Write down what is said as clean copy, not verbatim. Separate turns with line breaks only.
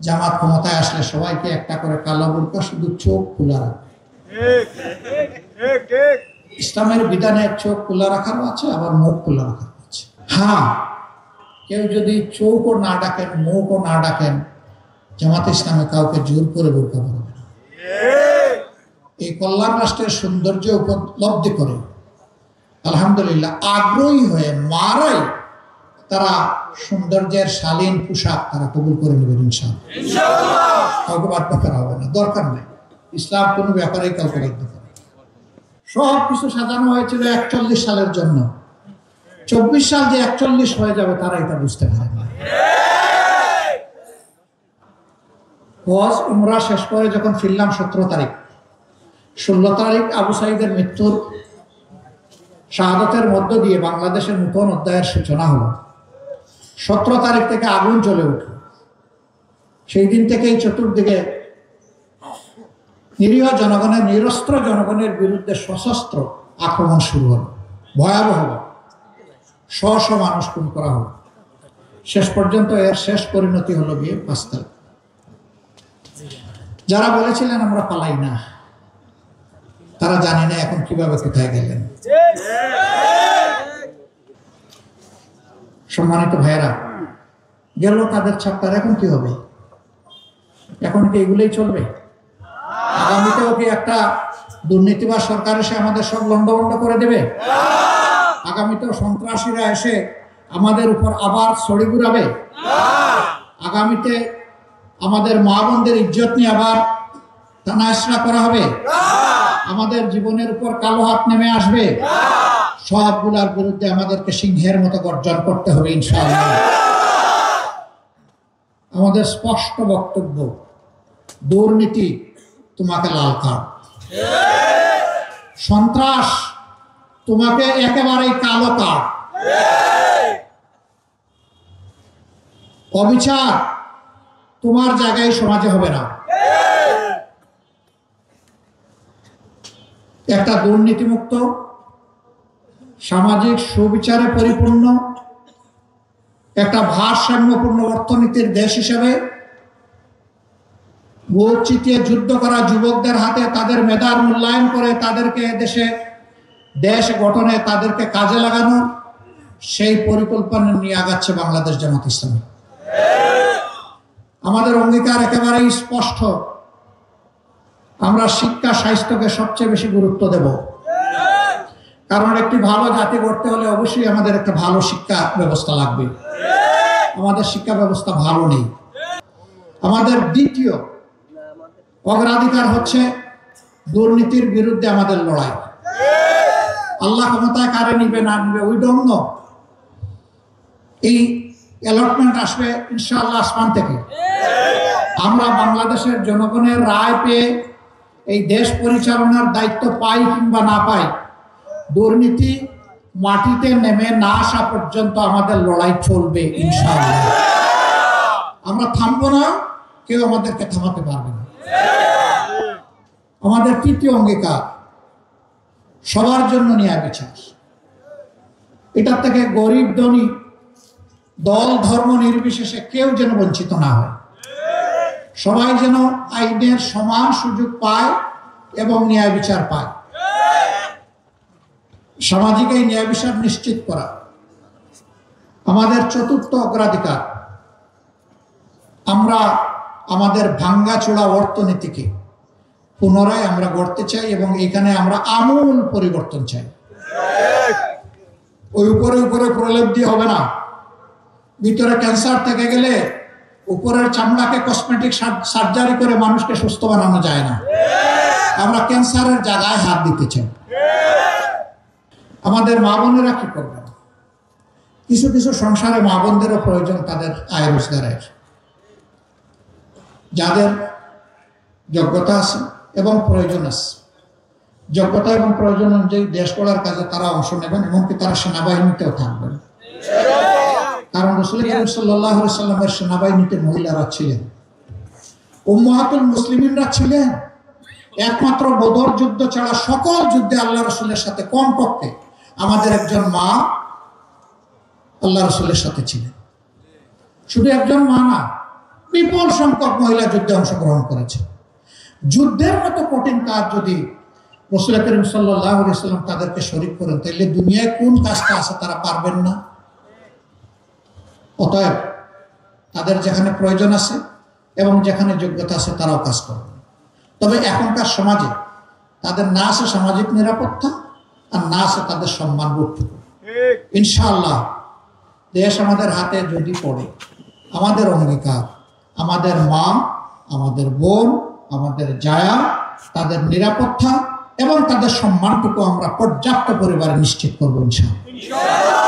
জামাত ক্ষমতায় আসলে সবাইকে একটা করে কালো বোরকা, শুধু চোখ খোলা রাখবে। ইসলামের বিধানে চোখ খোলা রাখারও আছে, আবার মুখ খোলা রাখারও আছে। হ্যাঁ, কেউ যদি চোখও না ডাকেন, মুখও না ডাকেন, জামাত ইসলামে কাউকে জোর করে বোরকা পরাবে না। এই কল্যাণ রাষ্ট্রের সৌন্দর্য উপলব্ধি করে আলহামদুলিল্লাহ আগ্রহী হয়ে মারাই তারা সৌন্দর্যের শালীন পোশাক তারা কবুল করে নেবেন ইনশাআল্লাহ। কাউকে বাধ্য করা হবে না, দরকার নেই। ইসলাম কোনো ব্যাপারেই কাউকে বাধ্য করে। সব কিছু সাজানো হয়েছিল 41 সালের জন্য। 24 সাল যে 41 হয়ে যাবে তারা এটা বুঝতে পারে না। হজ উমরা শেষ করে যখন ফিরলাম 17 তারিখ, 16 তারিখ আবু সাইদের মৃত্যুর শাহাদাতের মধ্য দিয়ে বাংলাদেশের নতুন অধ্যায়ের সূচনা হলো। 17 তারিখ থেকে আগুন জ্বলে উঠল। সেই দিন থেকেই চতুর্দিকে নিরীহ জনগণের, নিরস্ত্র জনগণের বিরুদ্ধে সশস্ত্র আক্রমণ শুরু হলো। ভয়াবহ, শ মানুষ খুন করা হলো। শেষ পর্যন্ত এর শেষ পরিণতি হলো গিয়ে 5 তারিখ। যারা বলেছিলেন আমরা পালাই না, তারা জানে না এখন কিভাবে কোথায় গেলেন। সম্মানিত ভাইয়েরা, গেল তাদের ছাপ্পার, এখন কি হবে? এখন কি এগুলোই চলবে? আগামীতেও কি একটা দুর্নীতিবাজ সরকার এসে আমাদের সব লন্ডভন্ড করে দেবে? আগামীতেও সন্ত্রাসীরা এসে আমাদের উপর আবার ছড়ি ঘুরাবে? আগামীতে আমাদের মা বোনদের ইজ্জত নিয়ে আবার থানা করা হবে? আমাদের জীবনের উপর কালো হাত নেমে আসবে? সবগুলার বিরুদ্ধে আমাদেরকে সিংহের মতো গর্জন করতে হবে ইনশাআল্লাহ। আমাদের স্পষ্ট বক্তব্য, দুর্নীতি তোমাকে লাল কার্ড, সন্ত্রাস তোমাকে একেবারেই কালো কার্ড, অবিচার তোমার জায়গায় সমাজে হবে না। একটা দুর্নীতিমুক্ত, সামাজিক সুবিচারে পরিপূর্ণ, একটা ভারসাম্যপূর্ণ অর্থনীতির দেশ হিসেবে বুক চিতিয়ে যুদ্ধ করা যুবকদের হাতে তাদের মেধার মূল্যায়ন করে তাদেরকে দেশ গঠনে তাদেরকে কাজে লাগানো, সেই পরিকল্পনা নিয়ে আগাচ্ছে বাংলাদেশ জামাত ইসলামী। আমাদের অঙ্গীকার একেবারেই স্পষ্ট, আমরা শিক্ষা স্বাস্থ্যকে সবচেয়ে বেশি গুরুত্ব দেব। কারণ একটি ভালো জাতি গড়তে হলে অবশ্যই আমাদের একটা ভালো শিক্ষা ব্যবস্থা লাগবে। আমাদের শিক্ষা ব্যবস্থা ভালো নেই। আমাদের দ্বিতীয় অগ্রাধিকার হচ্ছে দুর্নীতির বিরুদ্ধে আমাদের লড়াই। আল্লাহ ক্ষমতায় কারে নিবে না নিবে উই ডোন্ট নো। এই অ্যালটমেন্ট আসবে ইনশাআল্লাহ আসমান থেকে। আমরা বাংলাদেশের জনগণের রায় পেয়ে এই দেশ পরিচালনার দায়িত্ব পাই কিংবা না পাই, দুর্নীতি মাটিতে নেমে না আসা পর্যন্ত আমাদের লড়াই চলবে ইনশাআল্লাহ। আমরা থামবো না, কেউ আমাদেরকে থামাতে পারবে না। আমাদের তৃতীয় অঙ্গীকার, সবার জন্য ন্যায় বিচার। এটার থেকে গরিব ধনী, দল ধর্ম নির্বিশেষে কেউ যেন বঞ্চিত না হয়। সবাই যেন আইনের সমান সুযোগ পায় এবং ন্যায় বিচার পায়। সামাজিক এই ন্যায় বিচার নিশ্চিত করা আমাদের চতুর্থ অগ্রাধিকার। আমরা আমাদের ভাঙ্গাচোরা অর্থনীতিকে পুনরায় আমরা গড়তে চাই এবং এখানে আমরা আমূল পরিবর্তন চাই। ওই উপরে উপরে প্রলেপ দিয়ে হবে না। ভিতরে ক্যান্সার থেকে গেলে উপরের চামড়াকে কসমেটিক সার্জারি করে মানুষকে সুস্থ বানানো যায় না। আমরা ক্যান্সারের জায়গায় হাত দিতে চাই। আমাদের মা বোনেরা কি করবেন? কিছু কিছু সংসারে মা বোনদেরও প্রয়োজন তাদের আয় রোজগারের। যাদের যোগ্যতা আছে এবং প্রয়োজন আছে, যোগ্যতা এবং প্রয়োজন অনুযায়ী দেশ গড়ার কাজে তারা অংশ নেবেন, এমনকি তারা সেনাবাহিনীতেও থাকবেন। কারণ রাসূল করিম সাল্লাল্লাহু আলাইহি সাল্লামের সেনাবাহিনীতে মহিলারা ছিলেন, উম্মাহাতুল মুসলিমিনরা ছিলেন। একমাত্র বদর যুদ্ধ ছাড়া সকল যুদ্ধে আল্লাহ রাসূলের সাথে কমপক্ষে আমাদের একজন মা আল্লাহ রাসূলের সাথে ছিলেন। শুধু একজন মা না, বিপুল সংখ্যক মহিলা যুদ্ধে অংশগ্রহণ করেছে। যুদ্ধের মতো কঠিন কাজ যদি রাসূল করিম সাল্লাল্লাহু আলাইহি ওয়াসাল্লাম তাদেরকে শরীক করেন, তাহলে দুনিয়ায় কোন কাজটা আছে তারা পারবেন না? অতএব তাদের যেখানে প্রয়োজন আছে এবং যেখানে যোগ্যতা আছে তারাও কাজ করবে। তবে এখনকার সমাজে তাদের না আছে সামাজিক নিরাপত্তা, আর না আছে তাদের সম্মানবোধটুকু। ইনশাআল্লাহ দেশ আমাদের হাতে যদি পড়ে, আমাদের অঙ্গীকার আমাদের মা, আমাদের বোন, আমাদের জায়া, তাদের নিরাপত্তা এবং তাদের সম্মানটুকু আমরা পর্যাপ্ত পরিমাণে নিশ্চিত করবো ইনশাআল্লাহ।